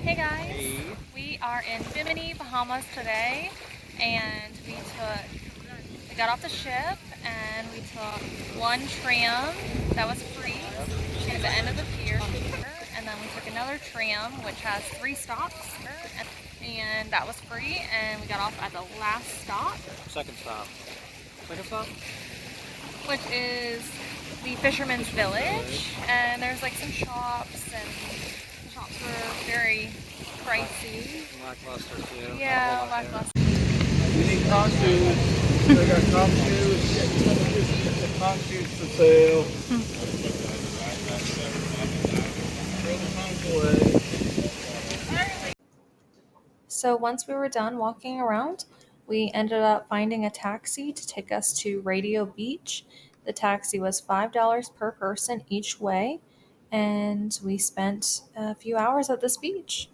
Hey guys, we are in Bimini, Bahamas today, and we got off the ship and we took one tram that was free to the end of the pier, and then we took another tram which has 3 stops, and that was free, and we got off at the last stop. Second stop, which is the Fisherman's Village, and there's like some shops, and the shops were very pricey. Lackluster too. Yeah, lackluster. You need conch shoes. They got conch shoes. Conch shoes for sale. Throw the conch away. So once we were done walking around, we ended up finding a taxi to take us to Radio Beach. The taxi was $5 per person each way, and we spent a few hours at this beach.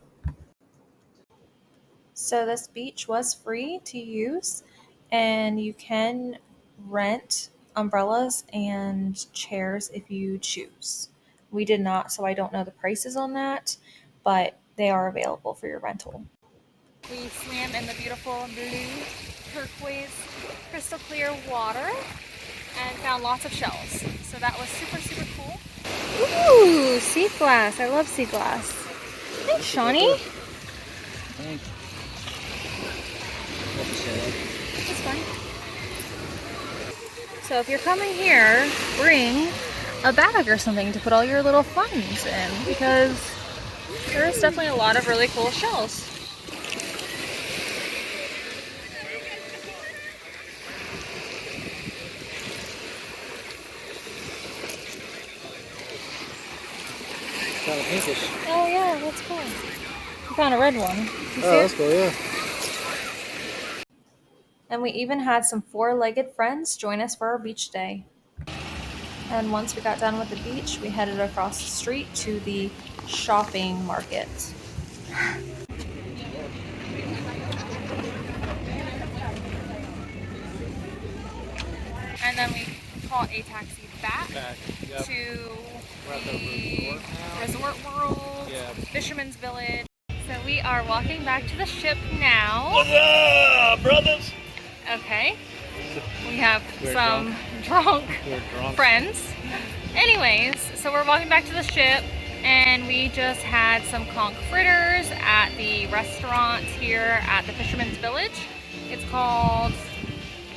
So this beach was free to use, and you can rent umbrellas and chairs if you choose. We did not, so I don't know the prices on that, but they are available for your rental. We swam in the beautiful blue, turquoise, crystal clear water and found lots of shells. So that was super, super cool. Ooh, sea glass. I love sea glass. Thanks, Shawnee. Thanks. That's fun. So if you're coming here, bring a bag or something to put all your little funds in, because there's definitely a lot of really cool shells. Kind of pinkish. Oh yeah, that's cool. We found a red one. You see That's it? cool, yeah. And we even had some 4-legged friends join us for our beach day. And once we got done with the beach, we headed across the street to the shopping market. And then we caught a taxi back Yep. to We're at the Resort World, Yeah. Fisherman's Village. So we are walking back to the ship now. What's up, brothers? Okay. We have We're some drunk We're drunk. friends. Anyways, so we're walking back to the ship, and we just had some conch fritters at the restaurant here at the Fisherman's Village. It's called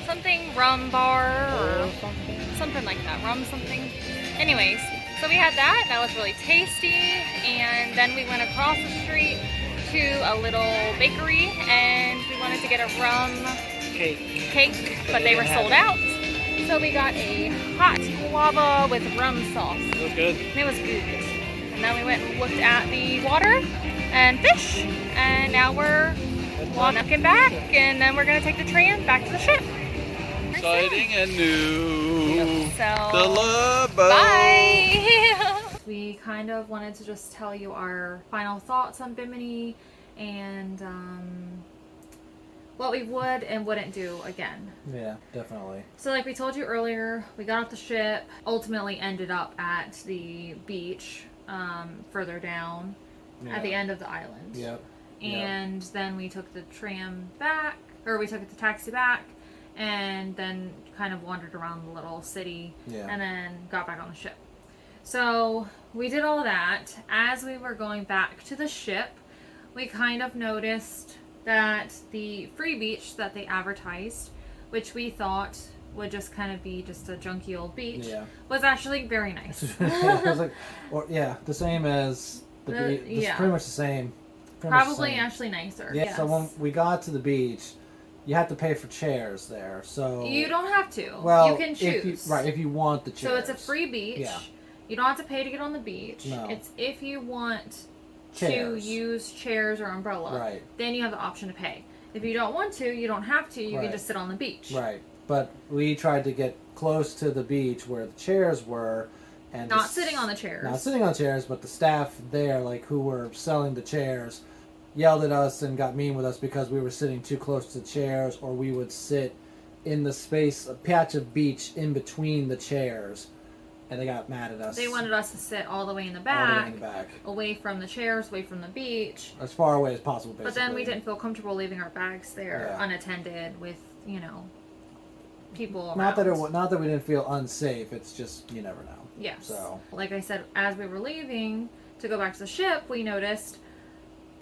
something rum bar or something like that, rum something. Anyways, so we had that. That was really tasty, and then we went across the street to a little bakery, and we wanted to get a rum cake, but they were sold out. So we got a hot guava with rum sauce. It was good. And it was good. And then we went and looked at the water and fish, and now we're walking back, and then we're gonna take the tram back to the ship. Exciting and new. So The love boat. bye. We kind of wanted to just tell you our final thoughts on Bimini and what we would and wouldn't do again. Yeah, definitely. So like we told you earlier, we got off the ship, ultimately ended up at the beach further down at the end of the island. Yep. And then we took the tram back, or we took the taxi back, and then kind of wandered around the little city, and then got back on the ship. So we did all of that. As we were going back to the ship, we kind of noticed that the free beach that they advertised, which we thought would just kind of be just a junky old beach, was actually very nice. It was like, the same as the beach. It's pretty much the same. Probably actually nicer. Yeah. Yes. So when we got to the beach, you had to pay for chairs there. So you don't have to. Well, you can choose. If you want the chairs. So it's a free beach. Yeah. You don't have to pay to get on the beach. No. It's if you want chairs. to use chairs or umbrella. Right. Then you have the option to pay. If you don't want to, you don't have to. You Right. can just sit on the beach. Right. But we tried to get close to the beach where the chairs were, and Not sitting on the chairs. Not sitting on chairs, but the staff there, like who were selling the chairs, yelled at us and got mean with us because we were sitting too close to the chairs, or we would sit in the space, a patch of beach in between the chairs, and they got mad at us. They wanted us to sit all the way in the all the back, way in the back, away from the chairs, away from the beach. as far away as possible. Basically. But then we didn't feel comfortable leaving our bags there Yeah. unattended with, people around. Not that we didn't feel unsafe. It's just you never know. Yes. So Like I said, as we were leaving to go back to the ship, we noticed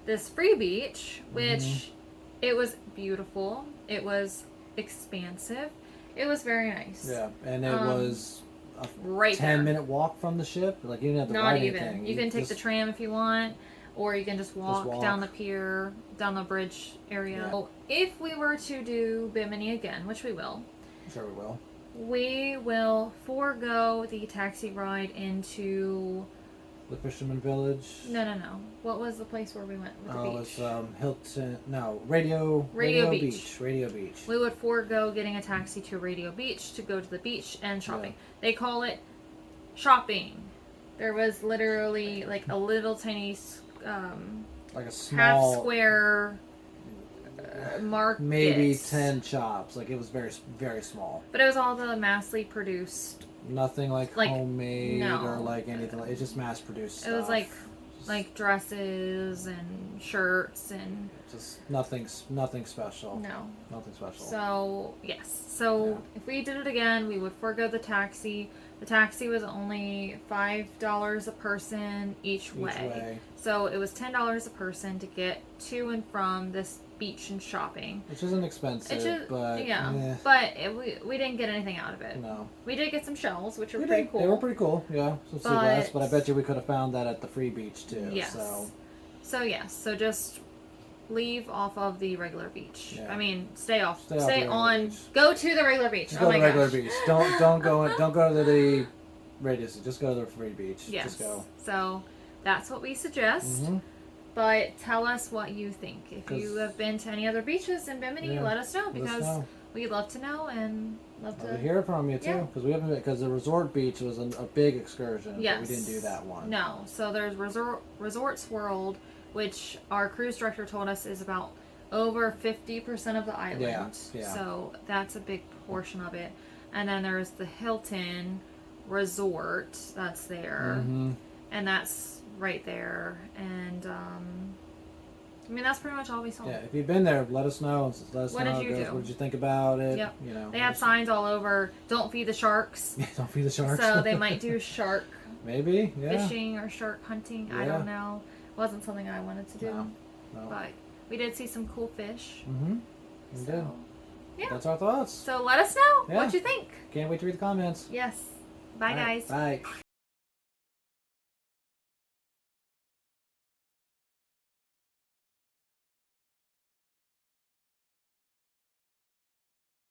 this free beach, which it was beautiful. It was expansive. It was very nice. yeah, and it was a Right 10-minute walk from the ship. Like you didn't have to Not ride even. anything. You can take the just- tram if you want, or you can just walk walk. down the pier, down the bridge area. Yeah. So if we were to do Bimini again, which we will, Sure, we will. we will forego the taxi ride into... The Fisherman Village. No. What was the place where we went with the Oh, beach? it's Hilton. No, Radio Beach. Radio Beach. We would forego getting a taxi to Radio Beach to go to the beach and shopping. They call it shopping. There was literally like a little tiny Like a half small, square market. maybe 10 shops. Like it was very, very small. But it was all the massively produced. Nothing like homemade no. or like anything. It's just mass produced stuff. It was like dresses and shirts and just nothing special. no. Nothing special. So yes. So if we did it again, we would forego the taxi. The taxi was only $5 a person each way. So it was $10 a person to get to and from this beach and shopping. Which isn't expensive, but But we didn't get anything out of it. No. We did get some shells, which were We pretty did. cool. They were pretty cool, yeah. Some sea glass, But- but I bet you we could have found that at the free beach too. Yes. So just leave off of the regular beach. Yeah. I mean, stay Stay off the Stay regular on. beach. Go to the regular beach. Just Oh go my to the regular gosh. beach. Don't go to the radius. Just go to the free beach. Yes. Just go. So that's what we suggest. Mhm. But tell us what you think. If 'Cause- you have been to any other beaches in Bimini, let us know Let us because know. we'd love to know and love Love to to hear from you Yeah. too, because we haven't because the resort beach was a big excursion. Yes. But we didn't do that one. No. So there's Resorts World, which our cruise director told us is about over 50% of the island. Yeah. So that's a big portion of it. And then there's the Hilton Resort that's there. Mm-hmm. And that's right there. And I mean, that's pretty much all we saw. Yeah. If you've been there, let us know. Let us What know did how it you goes. do? What did you think about it? Yep. You know. They had signs all over, don't feed the sharks. Don't feed the sharks. So they might do shark Maybe. Yeah. fishing or shark hunting. I Yeah. don't know. Wasn't something I wanted to do. No. But we did see some cool fish. Mm-hmm. We did. So, yeah. That's our thoughts. So let us know Yeah. what you think. Can't wait to read the comments. Yes. Bye, All right, guys. Bye.